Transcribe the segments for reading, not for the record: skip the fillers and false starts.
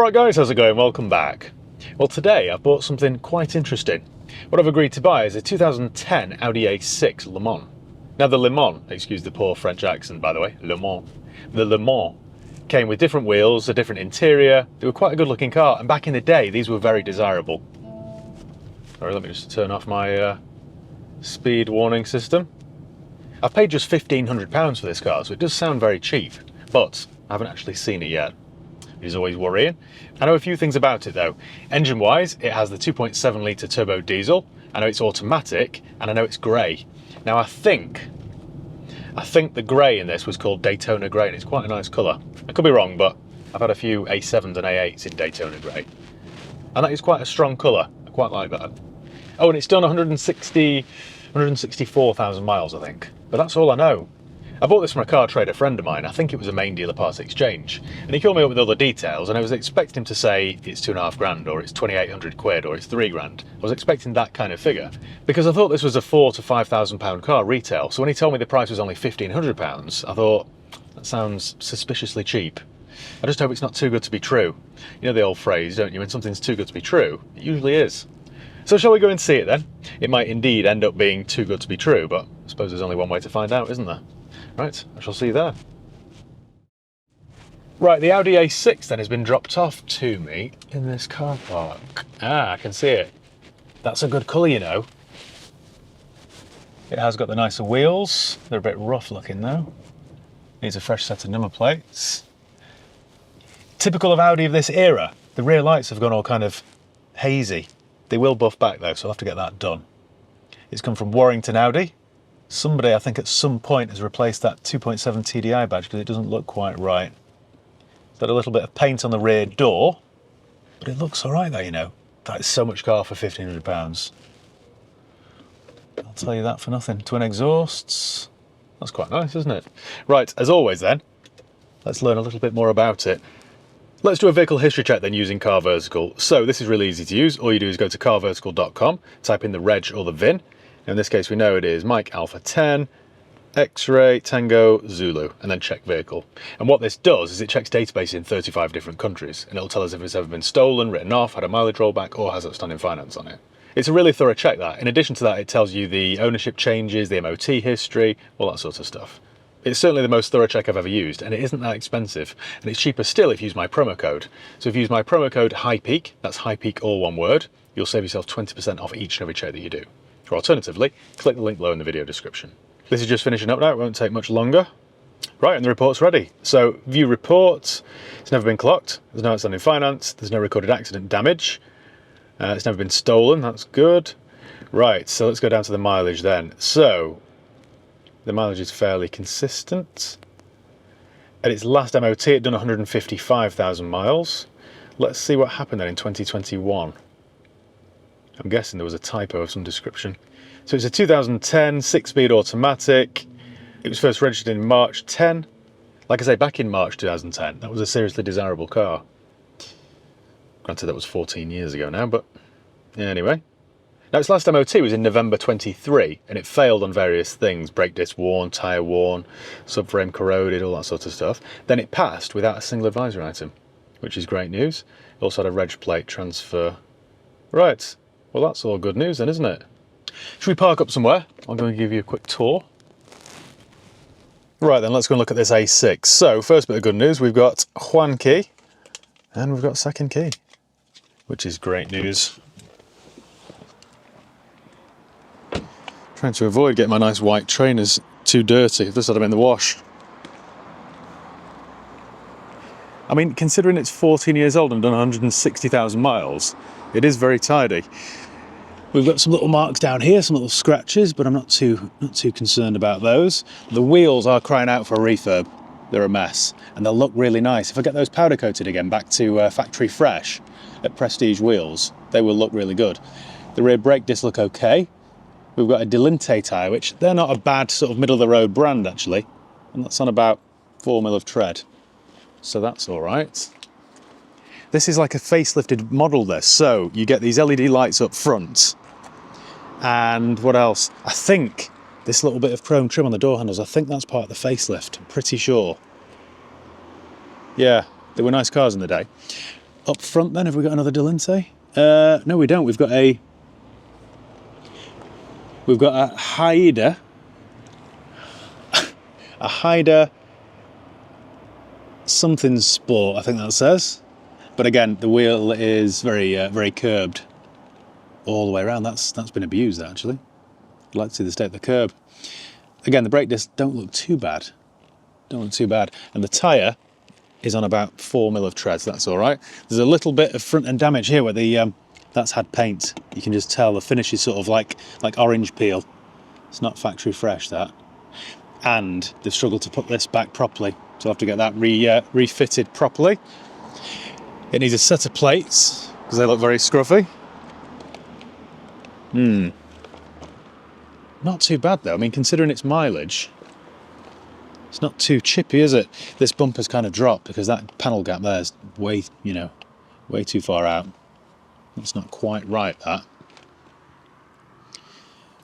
Alright guys, how's it going? Welcome back. Well, today I've bought something quite interesting. What I've agreed to buy is a 2010 Audi A6 Le Mans. Now the Le Mans, excuse the poor French accent by the way, Le Mans. The Le Mans came with different wheels, a different interior. They were quite a good looking car, and back in the day these were very desirable. Sorry, let me just turn off my speed warning system. I've paid just £1,500 for this car, so it does sound very cheap, but I haven't actually seen it yet. It is always worrying. I know a few things about it though. Engine wise, it has the 2.7 litre turbo diesel. I know it's automatic, and I know it's grey. Now I think the grey in this was called Daytona grey, and it's quite a nice colour. I could be wrong, but I've had a few A7s and A8s in Daytona grey, and that is quite a strong colour. I quite like that. Oh, and it's done 164,000 miles, I think. But that's all I know. I bought this from a car trader friend of mine. I think it was a main dealer parts exchange, and he called me up with all the details, and I was expecting him to say it's 2.5 grand, or it's 2,800 quid, or it's 3 grand. I was expecting that kind of figure because I thought this was a £4,000 to £5,000 car retail. So when he told me the price was only £1,500, I thought that sounds suspiciously cheap. I just hope it's not too good to be true. You know the old phrase, don't you? When something's too good to be true, it usually is. So shall we go and see it then? It might indeed end up being too good to be true, but I suppose there's only one way to find out, isn't there? Right, I shall see you there. Right, the Audi A6 then has been dropped off to me in this car park. Ah, I can see it. That's a good colour, you know. It has got the nicer wheels. They're a bit rough looking though. Needs a fresh set of number plates. Typical of Audi of this era, the rear lights have gone all kind of hazy. They will buff back though, so I'll have to get that done. It's come from Warrington Audi. Somebody, I think at some point, has replaced that 2.7 TDI badge because it doesn't look quite right. Got a little bit of paint on the rear door, but it looks all right though, you know. That is so much car for £1,500. I'll tell you that for nothing. Twin exhausts. That's quite nice, isn't it? Right, as always then, let's learn a little bit more about it. Let's do a vehicle history check then using Car Vertical. So this is really easy to use. All you do is go to carvertical.com, type in the reg or the VIN. In this case, we know it is Mike Alpha 10, X-Ray, Tango, Zulu, and then check vehicle. And what this does is it checks database in 35 different countries, and it'll tell us if it's ever been stolen, written off, had a mileage rollback, or has outstanding finance on it. It's a really thorough check, that. In addition to that, it tells you the ownership changes, the MOT history, all that sort of stuff. It's certainly the most thorough check I've ever used, and it isn't that expensive. And it's cheaper still if you use my promo code. So if you use my promo code HIGHPEAK, that's HIGHPEAK all one word, you'll save yourself 20% off each and every check that you do. Or alternatively, click the link below in the video description. This is just finishing up now, it won't take much longer. Right, and the report's ready. So, view report, it's never been clocked, there's no outstanding finance, there's no recorded accident damage, it's never been stolen, that's good. Right, so let's go down to the mileage then. So, the mileage is fairly consistent. At its last MOT, it done 155,000 miles. Let's see what happened then in 2021. I'm guessing there was a typo of some description. So it's a 2010 6-speed automatic. It was first registered in March 10. Like I say, back in March 2010, that was a seriously desirable car. Granted, that was 14 years ago now, but anyway. Now its last MOT was in November 23, and it failed on various things. Brake disc worn, tyre worn, subframe corroded, all that sort of stuff. Then it passed without a single advisory item, which is great news. It also had a reg plate transfer. Right. Well, that's all good news then, isn't it? Should we park up somewhere? I'm going to give you a quick tour. Right then, let's go and look at this A6. So, first bit of good news, we've got one key, and we've got second key, which is great news. Trying to avoid getting my nice white trainers too dirty. I've just had them in the wash. I mean, considering it's 14 years old and done 160,000 miles, it is very tidy. We've got some little marks down here, some little scratches, but I'm not too concerned about those. The wheels are crying out for a refurb. They're a mess, and they'll look really nice. If I get those powder coated again back to factory fresh at Prestige wheels, they will look really good. The rear brake discs look okay. We've got a Delinte tyre, which they're not a bad sort of middle of the road brand actually, and that's on about 4mm of tread. So that's all right. This is like a facelifted model this, so you get these LED lights up front, and what else? I think this little bit of chrome trim on the door handles, I think that's part of the facelift, I'm pretty sure. Yeah, they were nice cars in the day. Up front then, have we got another Delinte? No, we don't. We've got a Haida. A Haida something Sport, I think that says. But again, the wheel is very curbed all the way around. That's been abused actually. I'd like to see the state of the curb. Again, the brake discs don't look too bad. Don't look too bad. And the tyre is on about 4 mil of treads, that's all right. There's a little bit of front end damage here where the that's had paint. You can just tell the finish is sort of like orange peel. It's not factory fresh, that. And they've struggled to put this back properly, so I'll have to get that refitted properly. It needs a set of plates because they look very scruffy. Not too bad though. I mean, considering its mileage, it's not too chippy, is it? This bumper's kind of dropped because that panel gap there is way too far out. It's not quite right, that.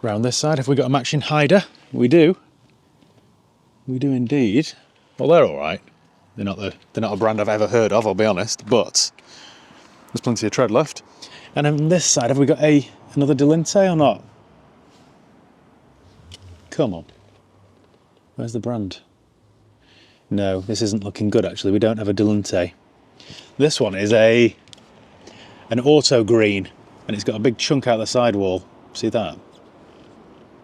Round this side, have we got a matching Haida? We do. We do indeed. Well, they're all right. They're not a brand I've ever heard of, I'll be honest, but there's plenty of tread left. And on this side, have we got another Delinte or not? Come on. Where's the brand? No, this isn't looking good actually. We don't have a Delinte. This one is an auto green, and it's got a big chunk out the sidewall. See that?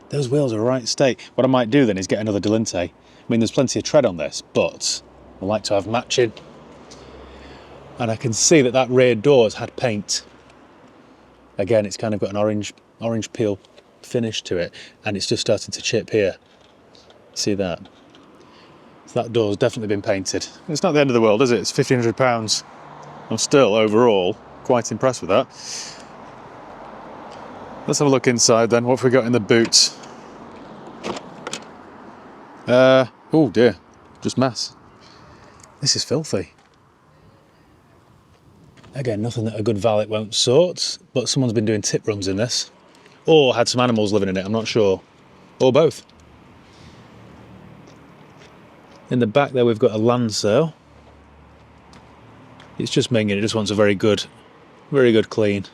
Those wheels are right state. What I might do then is get another Delinte. I mean, there's plenty of tread on this, but I like to have matching. And I can see that rear door's had paint. Again, it's kind of got an orange peel finish to it, and it's just starting to chip here. See that? So that door's definitely been painted. It's not the end of the world, is it? It's £1,500. I'm still, overall, quite impressed with that. Let's have a look inside then. What have we got in the boot? Oh dear, just mess. This is filthy. Again, nothing that a good valet won't sort, but someone's been doing tip runs in this. Or had some animals living in it, I'm not sure. Or both. In the back there we've got a land sail. It's just minging, it just wants a very good clean.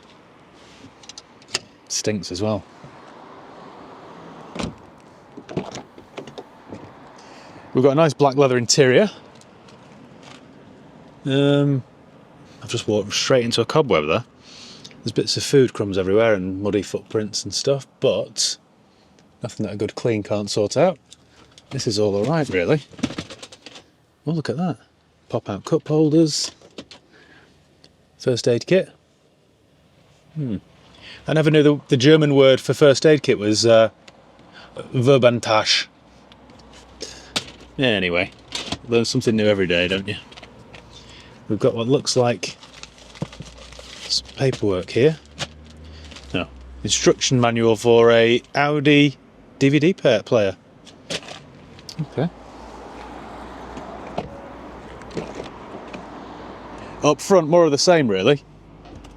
Stinks as well. We've got a nice black leather interior. I've just walked straight into a cobweb there. There's bits of food crumbs everywhere and muddy footprints and stuff, but nothing that a good clean can't sort out. This is all alright really. Oh, look at that. Pop out cup holders. First aid kit. I never knew the German word for first aid kit was Verbantasch. Yeah, anyway, learn something new every day, don't you? We've got what looks like some paperwork here. No, instruction manual for a Audi DVD player. Okay. Up front, more of the same really.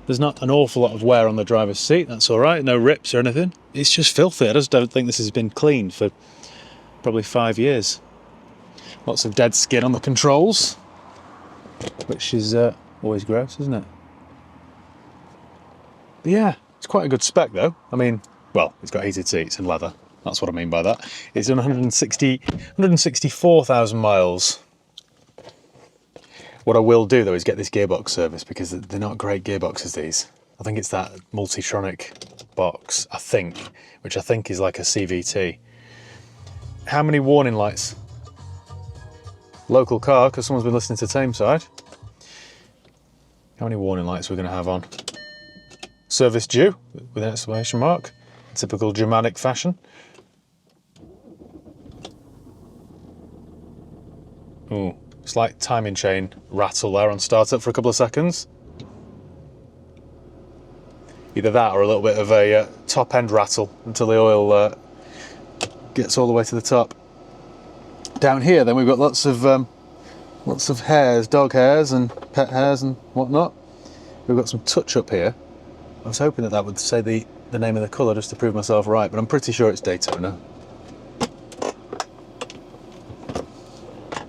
There's not an awful lot of wear on the driver's seat, that's all right, no rips or anything. It's just filthy. I just don't think this has been cleaned for probably 5 years. Lots of dead skin on the controls, which is always gross, isn't it? But yeah, it's quite a good spec though. I mean, well, it's got heated seats and leather. That's what I mean by that. It's done 164,000 miles. What I will do though is get this gearbox service because they're not great gearboxes, these. I think it's that Multitronic box, I think, which I think is like a CVT. How many warning lights? Local car, because someone's been listening to Tameside. How many warning lights we're going to have on? Service due, with an exclamation mark. Typical Germanic fashion. Ooh, slight timing chain rattle there on startup for a couple of seconds. Either that or a little bit of a top end rattle until the oil gets all the way to the top. Down here then we've got lots of hairs, dog hairs and pet hairs and whatnot. We've got some touch up here. I was hoping that would say the name of the colour just to prove myself right, but I'm pretty sure it's Daytona.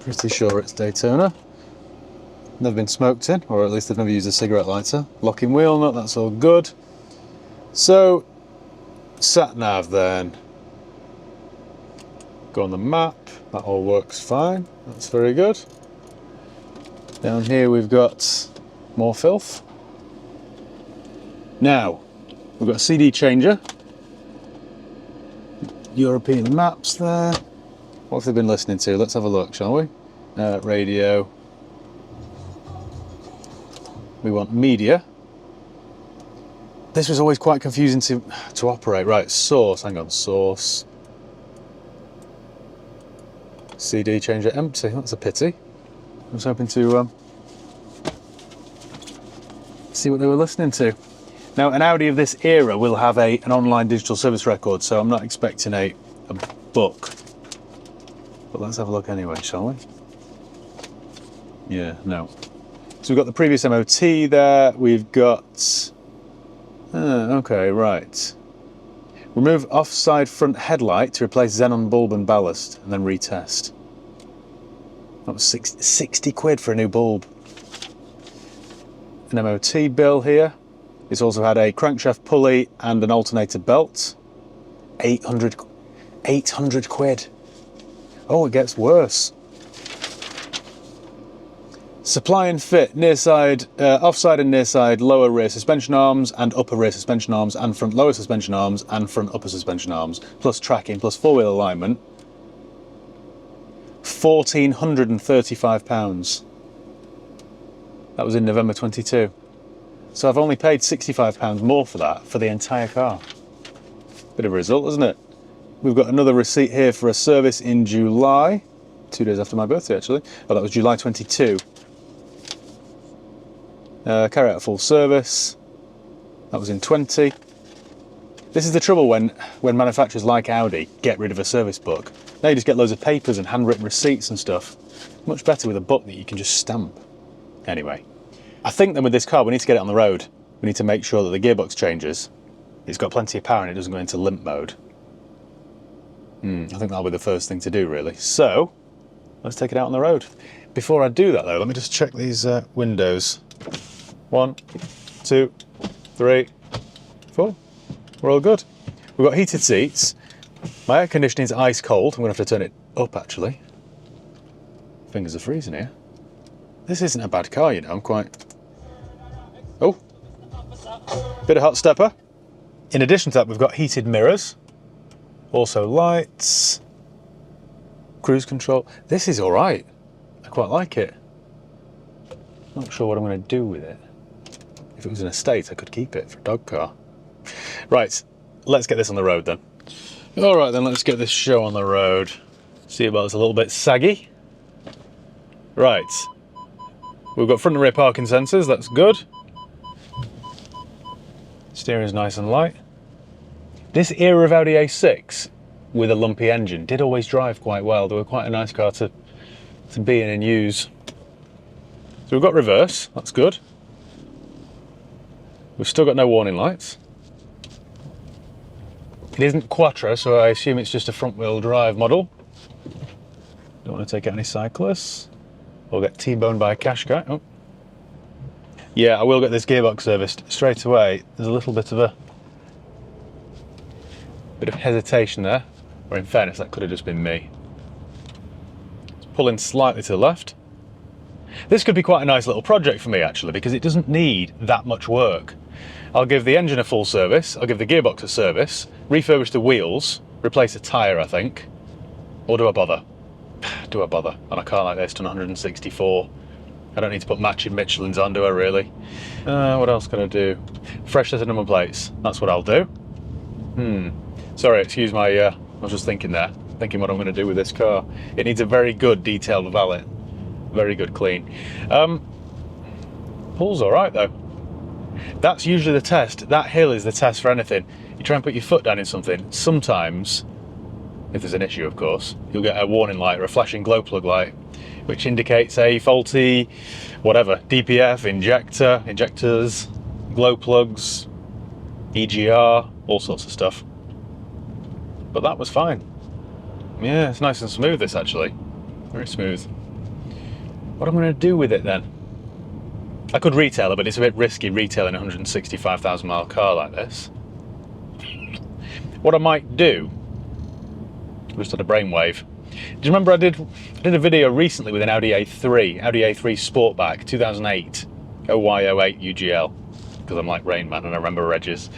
Pretty sure it's Daytona. Never been smoked in, or at least I've never used a cigarette lighter. Locking wheel nut, that's all good. So, sat nav then. Go on the map, that all works fine. That's very good. Down here we've got more filth. Now, we've got a CD changer. European maps there. What have they been listening to? Let's have a look, shall we? Radio. We want media. This was always quite confusing to operate. Right, source, hang on, source. CD changer empty, that's a pity. I was hoping to see what they were listening to. Now, an Audi of this era will have an online digital service record, so I'm not expecting a book. But let's have a look anyway, shall we? Yeah, no. So we've got the previous MOT there, we've got... okay, right. Remove offside front headlight to replace xenon bulb and ballast, and then retest. That was 60 quid for a new bulb. An MOT bill here. It's also had a crankshaft pulley and an alternator belt. 800 quid. Oh, it gets worse. Supply and fit, near side, offside and near side, lower rear suspension arms and upper rear suspension arms and front lower suspension arms and front upper suspension arms, plus tracking, plus four-wheel alignment. £1,435. That was in November 22. So I've only paid £65 more for that, for the entire car. Bit of a result, isn't it? We've got another receipt here for a service in July, 2 days after my birthday actually. Oh, that was July 22. Carry out a full service. That was in 20. This is the trouble when manufacturers like Audi get rid of a service book. Now you just get loads of papers and handwritten receipts and stuff. Much better with a book that you can just stamp. Anyway, I think then with this car we need to get it on the road. We need to make sure that the gearbox changes. It's got plenty of power and it doesn't go into limp mode. I think that'll be the first thing to do really. So, let's take it out on the road. Before I do that though, let me just check these windows. 1, 2, 3, 4. We're all good. We've got heated seats. My air conditioning is ice cold. I'm going to have to turn it up actually. Fingers are freezing here. This isn't a bad car, you know. I'm quite... Oh! Bit of hot stepper. In addition to that, we've got heated mirrors. Also lights. Cruise control. This is all right. I quite like it. Not sure what I'm going to do with it. If it was an estate, I could keep it for a dog car. Right, let's get this on the road then. All right then, let's get this show on the road. See about it's a little bit saggy. Right, we've got front and rear parking sensors, that's good. Steering is nice and light. This era of Audi A6 with a lumpy engine did always drive quite well. They were quite a nice car to be in and use. So we've got reverse, that's good. We've still got no warning lights. It isn't Quattro, so I assume it's just a front-wheel drive model. Don't want to take out any cyclists. We'll get T-boned by a cash guy. Oh. Yeah, I will get this gearbox serviced straight away. There's a little bit of hesitation there, or in fairness, that could have just been me. It's pulling slightly to the left. This could be quite a nice little project for me actually, because it doesn't need that much work. I'll give the engine a full service, I'll give the gearbox a service, refurbish the wheels, replace a tyre I think, or do I bother? Do I bother on a car like this, done 164? I don't need to put matching Michelins on, do I really? What else can I do? Fresh set of number plates, that's what I'll do. Sorry, excuse my, I was just thinking what I'm going to do with this car. It needs a very good detailed valet, very good clean. Pull's all right though. That's usually the test. That hill is the test for anything. You try and put your foot down in something. Sometimes, if there's an issue of course, you'll get a warning light or a flashing glow plug light, which indicates a faulty, whatever, DPF, injector, injectors, glow plugs, EGR, all sorts of stuff. But that was fine. Yeah, it's nice and smooth this actually. Very smooth. What am I going to do with it then? I could retail it, but it's a bit risky retailing a 165,000 mile car like this. What I might do, just had a brainwave. Do you remember I did a video recently with an Audi A3 Sportback 2008 OY08 UGL, because I'm like Rain Man and I remember Regis.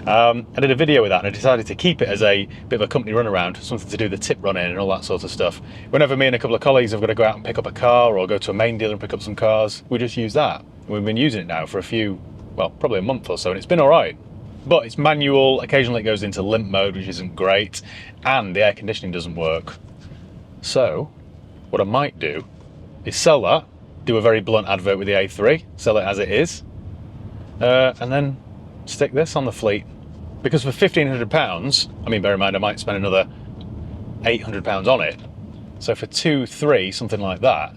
I did a video with that and I decided to keep it as a bit of a company runaround, something to do the tip run in and all that sort of stuff. Whenever me and a couple of colleagues have got to go out and pick up a car or go to a main dealer and pick up some cars, we just use that. We've been using it now for a few, well, probably a month or so, and it's been all right. But it's manual, occasionally it goes into limp mode, which isn't great, and the air conditioning doesn't work. So, what I might do is sell that, do a very blunt advert with the A3, sell it as it is, and then stick this on the fleet. Because for £1,500, I mean, bear in mind I might spend another £800 on it. So for 2-3, something like that,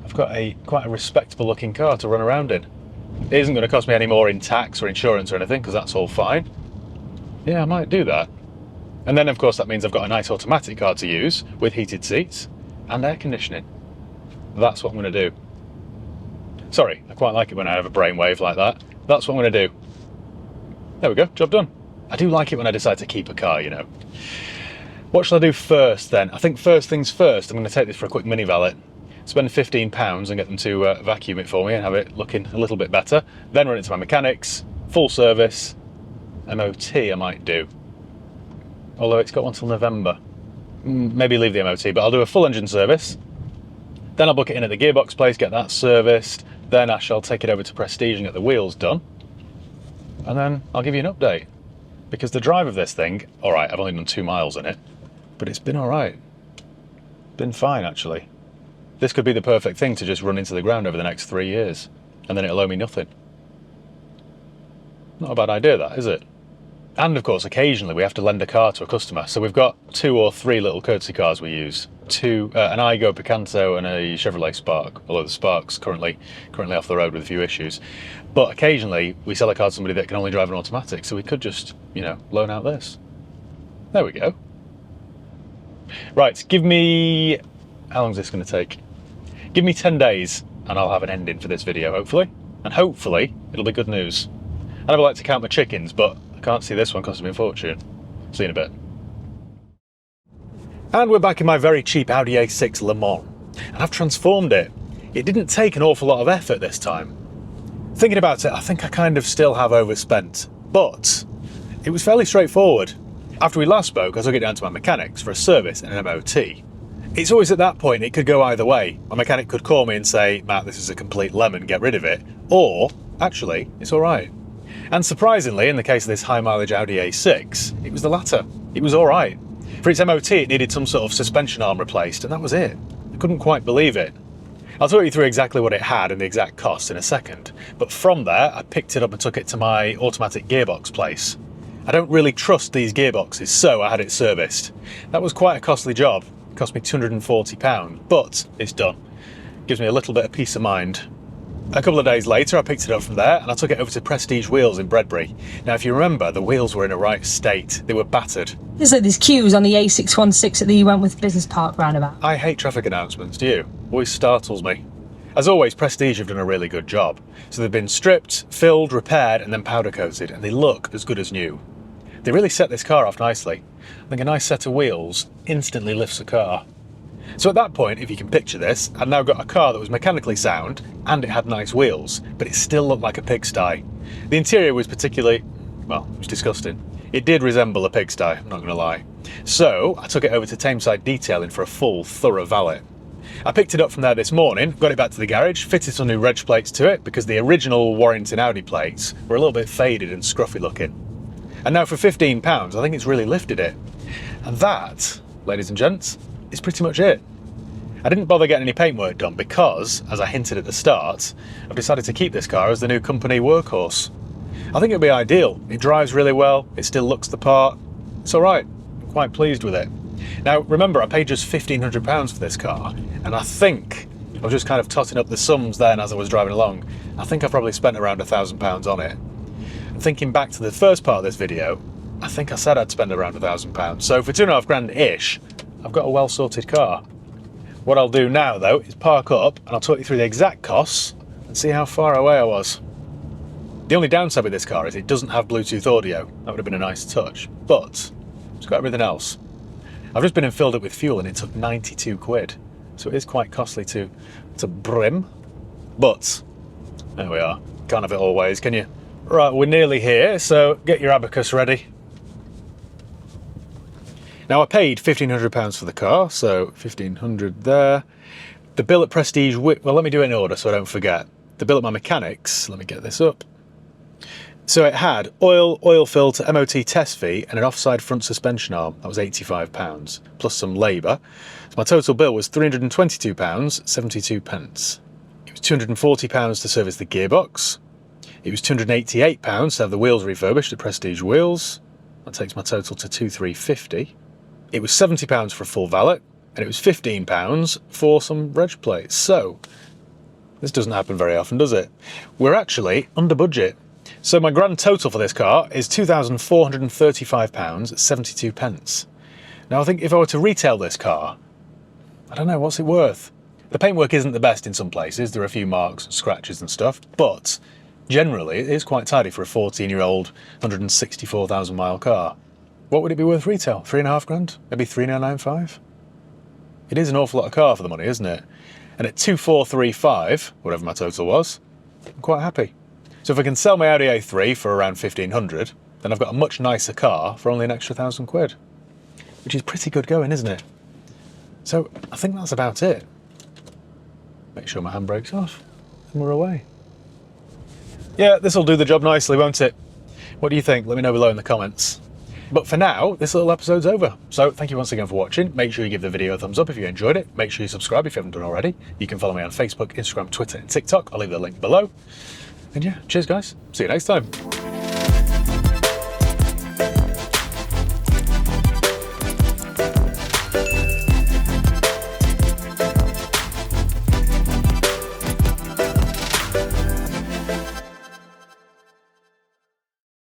I've got quite a respectable looking car to run around in. It isn't going to cost me any more in tax or insurance or anything, because that's all fine. Yeah, I might do that. And then of course that means I've got a nice automatic car to use with heated seats and air conditioning. That's what I'm going to do. Sorry, I quite like it when I have a brainwave like that. That's what I'm going to do. There we go, job done. I do like it when I decide to keep a car, you know. What shall I do first then? I think first things first, I'm going to take this for a quick mini valet. Spend £15 and get them to vacuum it for me and have it looking a little bit better. Then run it to my mechanics, full service, MOT I might do. Although it's got one till November. Maybe leave the MOT, but I'll do a full engine service. Then I'll book it in at the gearbox place, get that serviced. Then I shall take it over to Prestige and get the wheels done. And then I'll give you an update. Because the drive of this thing, all right, I've only done 2 miles in it, but it's been all right. Been fine, actually. This could be the perfect thing to just run into the ground over the next 3 years, and then it'll owe me nothing. Not a bad idea, that, is it? And of course, occasionally we have to lend a car to a customer. So we've got 2 or 3 little courtesy cars we use. An Igo Picanto and a Chevrolet Spark, although the Spark's currently off the road with a few issues. But occasionally we sell a car to somebody that can only drive an automatic, so we could just, you know, loan out this. There we go. Right, give me... How long is this going to take? Give me 10 days and I'll have an ending for this video, hopefully. And hopefully it'll be good news. I never like to count my chickens, but I can't see this one costing me a fortune. See you in a bit. And we're back in my very cheap Audi A6 Le Mans. And I've transformed it. It didn't take an awful lot of effort this time. Thinking about it, I think I kind of still have overspent. But it was fairly straightforward. After we last spoke, I took it down to my mechanics for a service and an MOT. It's always at that point, it could go either way. My mechanic could call me and say, Matt, this is a complete lemon, get rid of it. Or, actually, it's all right. And surprisingly, in the case of this high mileage Audi A6, it was the latter. It was all right. For its MOT, it needed some sort of suspension arm replaced, and that was it. I couldn't quite believe it. I'll talk you through exactly what it had and the exact cost in a second. But from there, I picked it up and took it to my automatic gearbox place. I don't really trust these gearboxes, so I had it serviced. That was quite a costly job. It cost me £240, but it's done. Gives me a little bit of peace of mind. A couple of days later, I picked it up from there and I took it over to Prestige Wheels in Bredbury. Now, if you remember, the wheels were in a right state. They were battered. There's like these queues on the A616 at the Wentworth Business Park roundabout. I hate traffic announcements, do you? Always startles me. As always, Prestige have done a really good job. So they've been stripped, filled, repaired, and then powder coated, and they look as good as new. They really set this car off nicely. I think a nice set of wheels instantly lifts a car. So at that point, if you can picture this, I'd now got a car that was mechanically sound and it had nice wheels, but it still looked like a pigsty. The interior was particularly, well, it was disgusting. It did resemble a pigsty, I'm not going to lie. So I took it over to Tameside Detailing for a full, thorough valet. I picked it up from there this morning, got it back to the garage, fitted some new reg plates to it because the original Warrington Audi plates were a little bit faded and scruffy looking. And now for £15, I think it's really lifted it. And that, ladies and gents, is pretty much it. I didn't bother getting any paintwork done because, as I hinted at the start, I've decided to keep this car as the new company workhorse. I think it'll be ideal. It drives really well, it still looks the part. It's all right, I'm quite pleased with it. Now, remember, I paid just £1,500 for this car, and I think, I was just kind of totting up the sums then as I was driving along, I think I probably spent around £1,000 on it. And thinking back to the first part of this video, I think I said I'd spend around £1,000. So for £2.5 grand-ish, I've got a well-sorted car. What I'll do now, though, is park up and I'll talk you through the exact costs and see how far away I was. The only downside with this car is it doesn't have Bluetooth audio. That would have been a nice touch, but it's got everything else. I've just been and filled it with fuel and it took 92 quid. So it is quite costly to brim, but there we are. Can't have it always, can you? Right, we're nearly here, so get your abacus ready. Now I paid £1,500 for the car, so £1,500 there. The bill at Prestige, well, let me do it in order so I don't forget. The bill at my mechanics, let me get this up. So it had oil filter, MOT test fee, and an offside front suspension arm. That was £85, plus some labour. So my total bill was £322, 72 pence. It was £240 to service the gearbox. It was £288 to have the wheels refurbished at Prestige Wheels. That takes my total to £2,350. It was £70 for a full valet, and it was £15 for some reg plates. So this doesn't happen very often, does it? We're actually under budget. So my grand total for this car is £2,435, 72 pence. Now I think if I were to retail this car, I don't know, what's it worth? The paintwork isn't the best in some places, there are a few marks and scratches and stuff, but generally it is quite tidy for a 14-year-old, 164,000 mile car. What would it be worth retail? 3.5 grand? Maybe 3,995? It is an awful lot of car for the money, isn't it? And at 2,435, whatever my total was, I'm quite happy. So if I can sell my Audi A3 for around 1,500, then I've got a much nicer car for only an extra 1,000 quid. Which is pretty good going, isn't it? So I think that's about it. Make sure my handbrake's off, and we're away. Yeah, this'll do the job nicely, won't it? What do you think? Let me know below in the comments. But for now, this little episode's over. So thank you once again for watching. Make sure you give the video a thumbs up if you enjoyed it. Make sure you subscribe if you haven't done already. You can follow me on Facebook, Instagram, Twitter, and TikTok. I'll leave the link below. And yeah, cheers guys. See you next time.